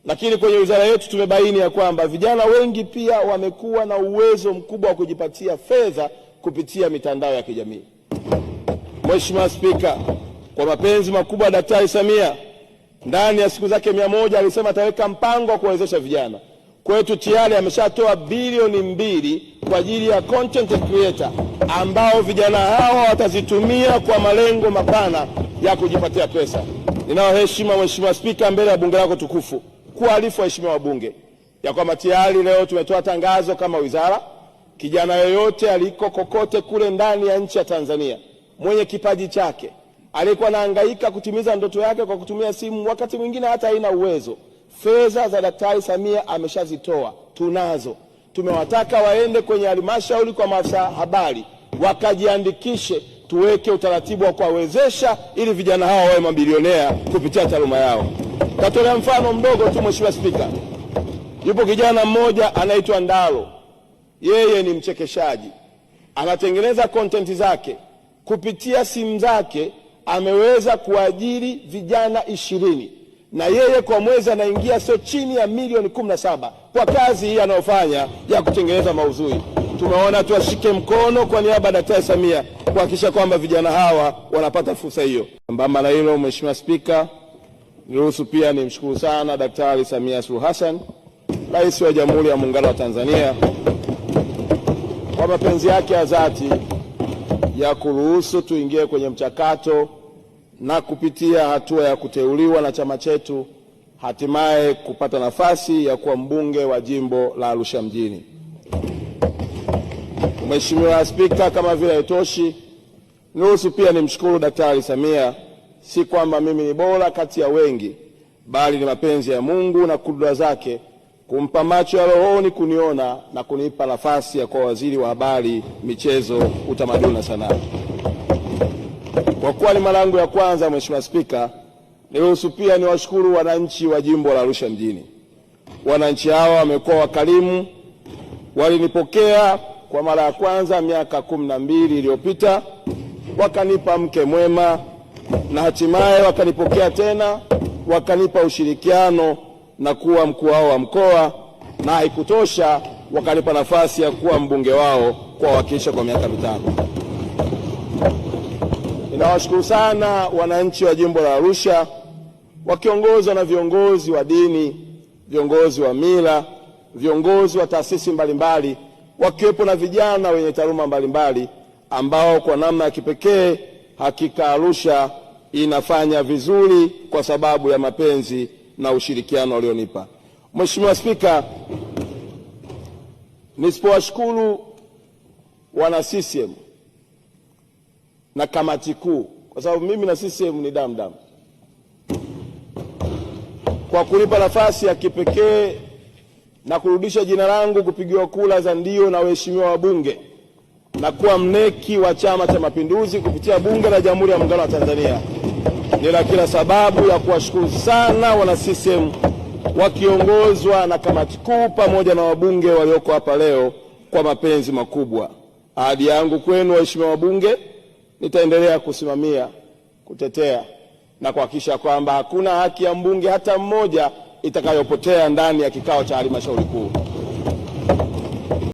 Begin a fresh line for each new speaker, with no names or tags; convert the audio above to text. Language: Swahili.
Lakini kwenye wizara yetu tumebaini ya kwamba vijana wengi pia wamekuwa na uwezo mkubwa wa kujipatia fedha kupitia mitandao ya kijamii. Mheshimiwa Spika, kwa mapenzi makubwa Daktari Samia ndani ya siku zake 100 alisema ataweka mpango wa kuwezesha vijana. Kwetu tayari ameshatoa bilioni 2 kwa ajili ya content creator ambao vijana hawa watazitumia kwa malengo mapana ya kujipatia pesa. Ninao heshima Mheshimiwa Spika, mbele ya bunge lako tukufu kualifu waheshimiwa wabunge ya kwamba tayari leo tumetoa tangazo kama wizara, kijana yoyote aliko kokote kule ndani ya nchi ya Tanzania mwenye kipaji chake alikuwa anahangaika kutimiza ndoto yake kwa kutumia simu, wakati mwingine hata haina uwezo, fedha za Daktari Samia ameshazitoa, tunazo. Tumewataka waende kwenye halmashauri kwa maafisa habari wakajiandikishe, tuweke utaratibu wa kuwawezesha ili vijana hao wawe mabilionea kupitia taaluma yao. Tatolea mfano mdogo tu Mheshimiwa Spika. Yupo kijana mmoja anaitwa Ndalo. Yeye ni mchekeshaji. Anatengeneza content zake kupitia simu zake, ameweza kuajiri vijana 20 na yeye kwa mwezi anaingia sio chini ya milioni 17 kwa kazi hii anayofanya ya kutengeneza maudhui. Tumeona tuwashike mkono kwa niaba ya Daktari Samia kuhakikisha kwamba vijana hawa wanapata fursa hiyo. Sambamba na hilo, Mheshimiwa Spika, niruhusu pia nimshukuru sana Daktari Samia Suluhu Hassan, Rais wa Jamhuri ya Muungano wa Tanzania, kwa mapenzi yake ya dhati ya kuruhusu tuingie kwenye mchakato na kupitia hatua ya kuteuliwa na chama chetu hatimaye kupata nafasi ya kuwa mbunge wa jimbo la Arusha mjini. Mheshimiwa Spika, kama vile haitoshi, niruhusu pia nimshukuru Daktari Samia, si kwamba mimi ni bora kati ya wengi, bali ni mapenzi ya Mungu na kudura zake kumpa macho ya rohoni kuniona na kunipa nafasi ya kuwa waziri wa habari, michezo, utamaduni na sanaa. Kwa kuwa ni mara yangu ya kwanza, Mheshimiwa Spika, niruhusu pia niwashukuru wananchi wa jimbo la Arusha mjini. Wananchi hawa wamekuwa wakarimu, walinipokea kwa mara ya kwanza miaka 12 iliyopita, wakanipa mke mwema na hatimaye wakanipokea tena, wakanipa ushirikiano na kuwa mkuu wao wa mkoa, na haikutosha wakanipa nafasi ya kuwa mbunge wao kwa wakilisha kwa miaka 5. Ninawashukuru sana wananchi wa jimbo la Arusha wakiongozwa na viongozi wa dini, viongozi wa mila, viongozi wa taasisi mbalimbali, wakiwepo na vijana wenye taaluma mbalimbali ambao kwa namna ya kipekee hakika Arusha inafanya vizuri kwa sababu ya mapenzi na ushirikiano walionipa. Mheshimiwa Spika, nisipowashukuru wana CCM na kamati kuu, kwa sababu mimi na CCM ni damu, kwa kulipa nafasi ya kipekee na kurudisha jina langu kupigiwa kura za ndio na waheshimiwa wabunge na kuwa mneki wa Chama cha Mapinduzi kupitia Bunge la Jamhuri ya Muungano wa Tanzania, nina kila sababu ya kuwashukuru sana wana CCM wakiongozwa na kamati kuu pamoja na wabunge walioko hapa leo kwa mapenzi makubwa. Ahadi yangu kwenu waheshimiwa wabunge, nitaendelea kusimamia, kutetea na kuhakikisha kwamba hakuna haki ya mbunge hata mmoja itakayopotea ndani ya kikao cha halmashauri kuu.